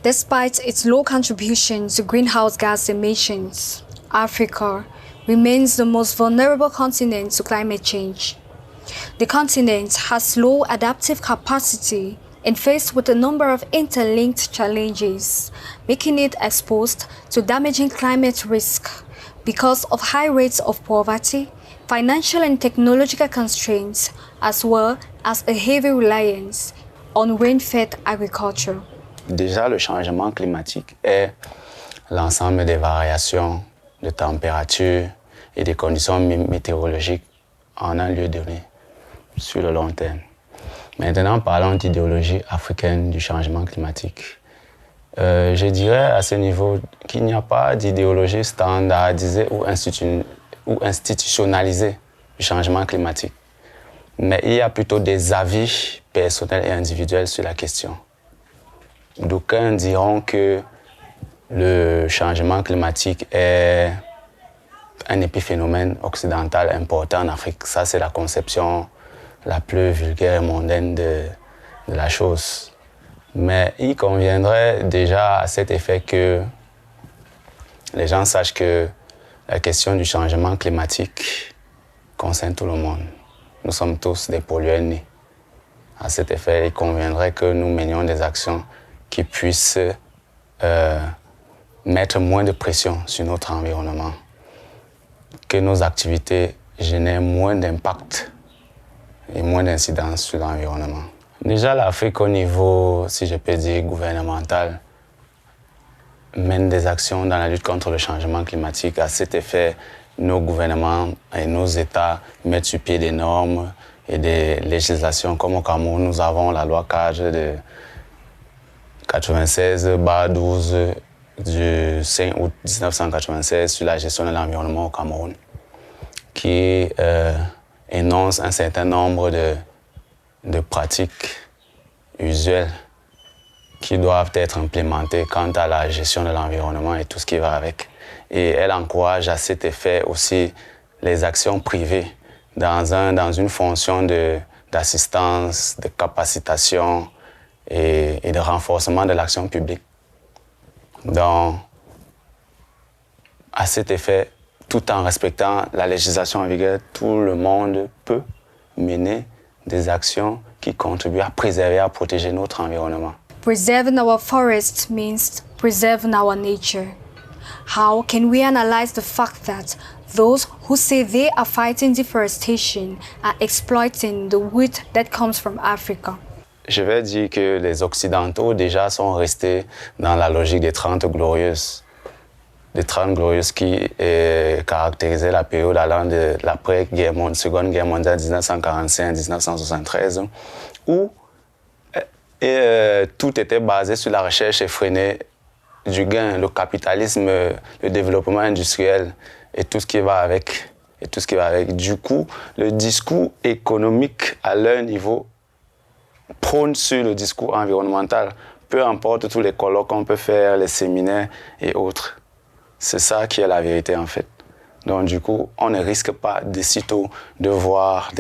Despite its low contribution to greenhouse gas emissions, Africa remains the most vulnerable continent to climate change. The continent has low adaptive capacity and faced with a number of interlinked challenges, making it exposed to damaging climate risk because of high rates of poverty, financial and technological constraints, as well as a heavy reliance on rain-fed agriculture. Déjà, le changement climatique est l'ensemble des variations de température et des conditions météorologiques en un lieu donné sur le long terme. Maintenant, parlons d'idéologie africaine du changement climatique. Je dirais à ce niveau qu'il n'y a pas d'idéologie standardisée ou institutionnalisée du changement climatique. Mais il y a plutôt des avis personnels et individuels sur la question. D'aucuns diront que le changement climatique est un épiphénomène occidental important en Afrique. Ça, c'est la conception la plus vulgaire et mondaine de la chose. Mais il conviendrait déjà à cet effet que les gens sachent que la question du changement climatique concerne tout le monde. Nous sommes tous des pollueurs nés. À cet effet, il conviendrait que nous menions des actions qui puissent mettre moins de pression sur notre environnement, que nos activités génèrent moins d'impact et moins d'incidence sur l'environnement. Déjà, l'Afrique, au niveau, si je peux dire, gouvernemental, mène des actions dans la lutte contre le changement climatique. À cet effet, nos gouvernements et nos États mettent sur pied des normes et des législations. Comme au Cameroun, nous avons la loi cadre de 96/12 du 5 août 1996 sur la gestion de l'environnement au Cameroun, qui énonce un certain nombre de pratiques usuelles qui doivent être implémentées quant à la gestion de l'environnement et tout ce qui va avec. Et elle encourage à cet effet aussi les actions privées dans une fonction d'assistance, de capacitation et de renforcement de l'action publique. Donc, à cet effet, tout en respectant la législation en vigueur, tout le monde peut mener des actions qui contribuent à préserver, à protéger notre environnement. Preserving our forests means preserving our nature. How can we analyze the fact that those who say they are fighting deforestation are exploiting the wood that comes from Africa? Je vais dire que les Occidentaux déjà sont restés dans la logique des 30 glorieuses. Les 30 glorieuses qui caractérisaient la période allant de Seconde Guerre mondiale 1945-1973, où tout était basé sur la recherche effrénée du gain, le capitalisme, le développement industriel et tout ce qui va avec. Du coup, le discours économique à leur niveau prône sur le discours environnemental, peu importe tous les colloques qu'on peut faire, les séminaires et autres. C'est ça qui est la vérité en fait. Donc du coup, on ne risque pas de sitôt de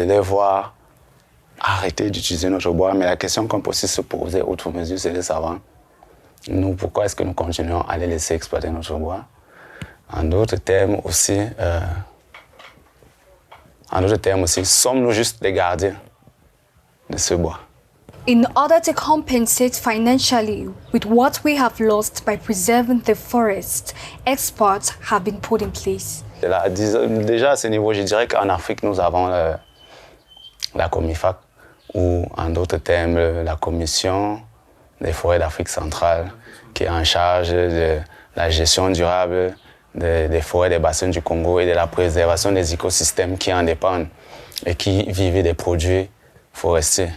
les voir arrêter d'utiliser notre bois. Mais la question qu'on peut aussi se poser outre mesure, c'est de savoir, nous, pourquoi est-ce que nous continuons à les laisser exploiter notre bois? En d'autres termes aussi, sommes-nous juste les gardiens de ce bois? In order to compensate financially with what we have lost by preserving the forest, experts have been put in place. Déjà à ce niveau, je dirais qu'en Afrique, nous avons la COMIFAC, ou en d'autres termes, la Commission des forêts d'Afrique centrale, qui est en charge de la gestion durable des forêts des bassins du Congo et de la préservation des écosystèmes qui en dépendent et qui vivent des produits forestiers.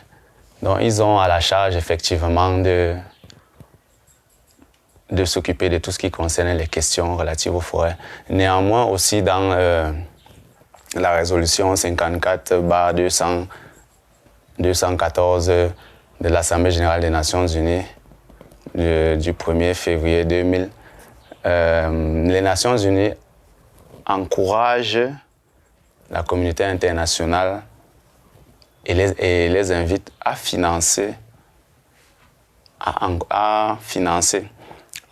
Donc, ils ont à la charge, effectivement, de s'occuper de tout ce qui concerne les questions relatives aux forêts. Néanmoins, aussi dans la résolution 54/214 de l'Assemblée générale des Nations unies du 1er février 2000, les Nations unies encouragent la communauté internationale et les invite à financer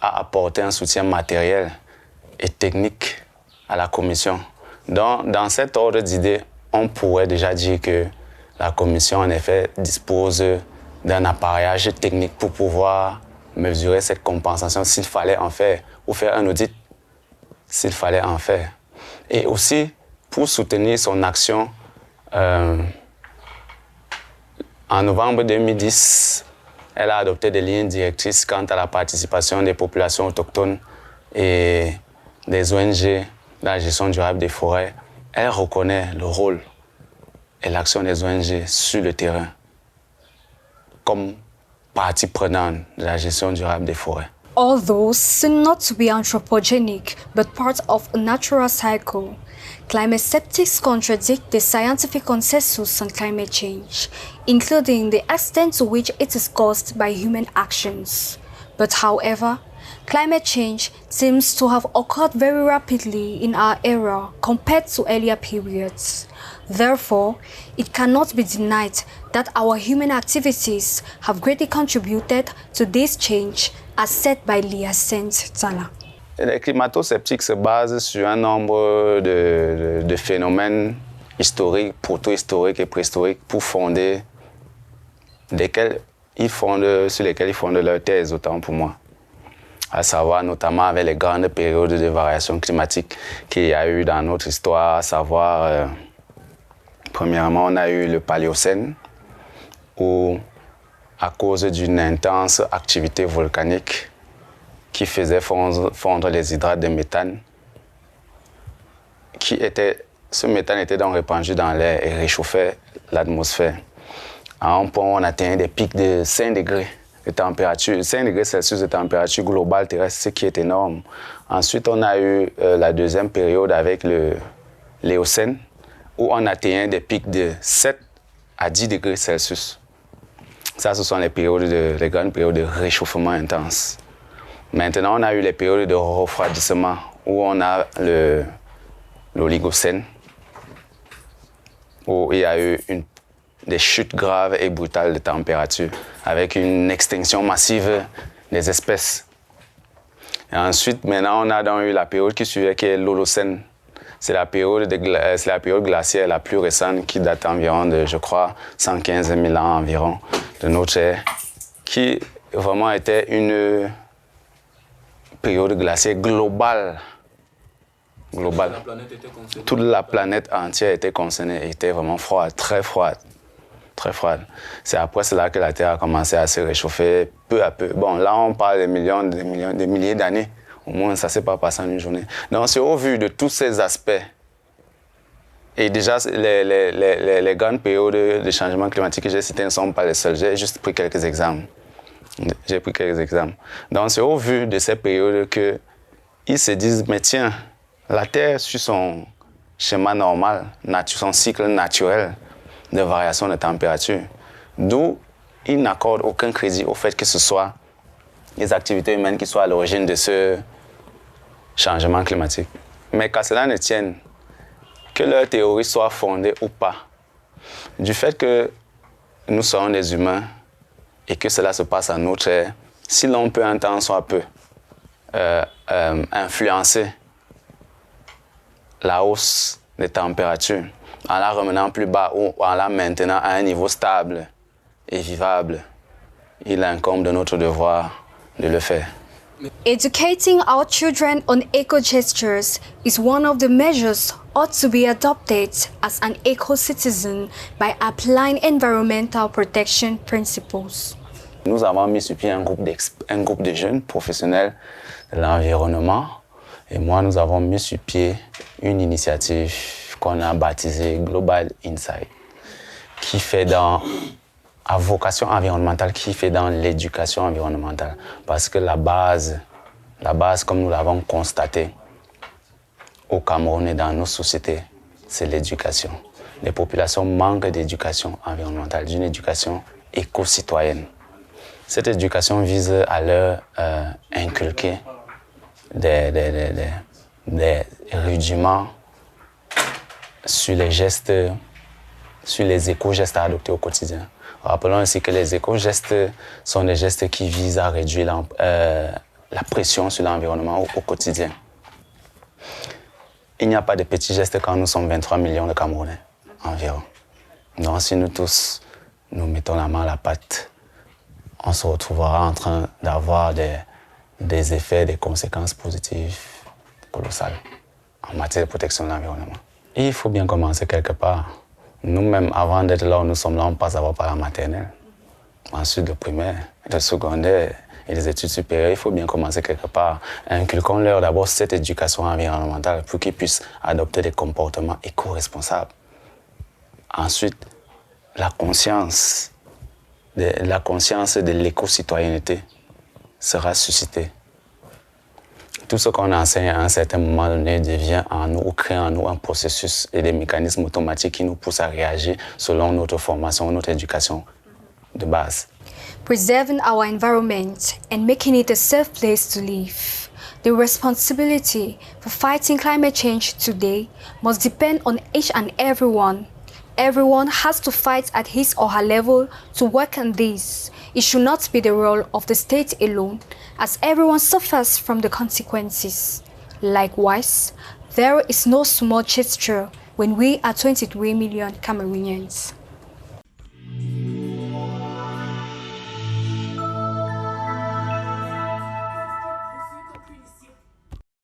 a apporté un soutien matériel et technique à la commission. Donc, dans cet ordre d'idées, on pourrait déjà dire que la commission, en effet, dispose d'un appareillage technique pour pouvoir mesurer cette compensation s'il fallait en faire, ou faire un audit s'il fallait en faire. Et aussi, pour soutenir son action, en novembre 2010, elle a adopté des lignes directrices quant à la participation des populations autochtones et des ONG dans la gestion durable des forêts. Elle reconnaît le rôle et l'action des ONG sur le terrain comme partie prenante de la gestion durable des forêts. Although seen not to be anthropogenic but part of a natural cycle, climate skeptics contradict the scientific consensus on climate change, including the extent to which it is caused by human actions. But however, climate change seems to have occurred very rapidly in our era compared to earlier periods. Therefore, it cannot be denied that our human activities have greatly contributed to this change, as said by Lyacinthe Talla. Les climato-sceptiques se basent sur un nombre de phénomènes historiques, proto-historiques et préhistoriques pour fonder, sur lesquels ils fondent leur thèse, autant pour moi. À savoir notamment avec les grandes périodes de variation climatique qu'il y a eu dans notre histoire, à savoir, premièrement, on a eu le Paléocène, où, à cause d'une intense activité volcanique qui faisait fondre les hydrates de méthane, ce méthane était donc répandu dans l'air et réchauffait l'atmosphère. À un point, on atteignait des pics de 5 degrés de température, 5 degrés Celsius de température globale terrestre, ce qui est énorme. Ensuite, on a eu la deuxième période avec l'Éocène, où on atteignait des pics de 7 à 10 degrés Celsius. Ça, ce sont les grandes périodes de réchauffement intense. Maintenant, on a eu les périodes de refroidissement, où on a l'Oligocène, où il y a eu des chutes graves et brutales de température, avec une extinction massive des espèces. Et ensuite, maintenant, on a donc eu la période qui suivait, qui est l'Holocène. C'est la période glaciaire la plus récente, qui date environ de, je crois, 115 000 ans environ de notre ère, qui vraiment était une période glaciaire globale. Toute la planète entière était concernée, était vraiment froide, très froide. Très froide. C'est après cela que la Terre a commencé à se réchauffer peu à peu. Bon, là, on parle de milliers d'années. Au moins, ça ne s'est pas passé en une journée. Donc, c'est au vu de tous ces aspects. Et déjà, les grandes périodes de changement climatique que j'ai citées ne sont pas les seules. J'ai juste pris quelques exemples. Donc, c'est au vu de ces périodes qu'ils se disent, mais tiens, la Terre, sur son schéma normal, son cycle naturel de variation de température, d'où ils n'accordent aucun crédit au fait que ce soit les activités humaines qui soient à l'origine de ce changement climatique. Mais qu'à cela ne tienne, que leur théorie soit fondée ou pas, du fait que nous sommes des humains et que cela se passe à notre ère, si l'on peut un temps soit peu influencer la hausse des températures en la ramenant plus bas ou en la maintenant à un niveau stable et vivable, il incombe de notre devoir de le faire. Educating our children on eco-gestures is one of the measures ought to be adopted as an eco-citizen by applying environmental protection principles. Nous avons mis sur pied un groupe de jeunes professionnels de l'environnement et moi, nous avons mis sur pied une initiative qu'on a baptisée Global Insight, qui fait à vocation environnementale, qui fait dans l'éducation environnementale. Parce que la base, comme nous l'avons constaté au Cameroun et dans nos sociétés, c'est l'éducation. Les populations manquent d'éducation environnementale, d'une éducation éco-citoyenne. Cette éducation vise à leur inculquer des rudiments sur les éco-gestes à adopter au quotidien. Rappelons aussi que les éco-gestes sont des gestes qui visent à réduire la pression sur l'environnement au quotidien. Il n'y a pas de petits gestes quand nous sommes 23 millions de Camerounais environ. Donc si nous tous, nous mettons la main à la pâte, on se retrouvera en train d'avoir des effets, des conséquences positives colossales en matière de protection de l'environnement. Il faut bien commencer quelque part. Nous-mêmes, avant d'être là où nous sommes là, on passe d'abord par la maternelle. Ensuite, le primaire, le secondaire et les études supérieures. Il faut bien commencer quelque part. Inculquons-leur d'abord cette éducation environnementale pour qu'ils puissent adopter des comportements éco-responsables. Ensuite, la conscience de l'éco-citoyenneté sera suscitée. Tout ce qu'on enseigne à un certain moment donné devient en nous, ou crée en nous un processus et des mécanismes automatiques qui nous poussent à réagir selon notre formation, notre éducation de base. Preserving our environment and making it a safe place to live. The responsibility for fighting climate change today must depend on each and everyone. Everyone has to fight at his or her level to work on this. It should not be the role of the state alone, as everyone suffers from the consequences. Likewise, there is no small gesture when we are 23 million Cameroonians.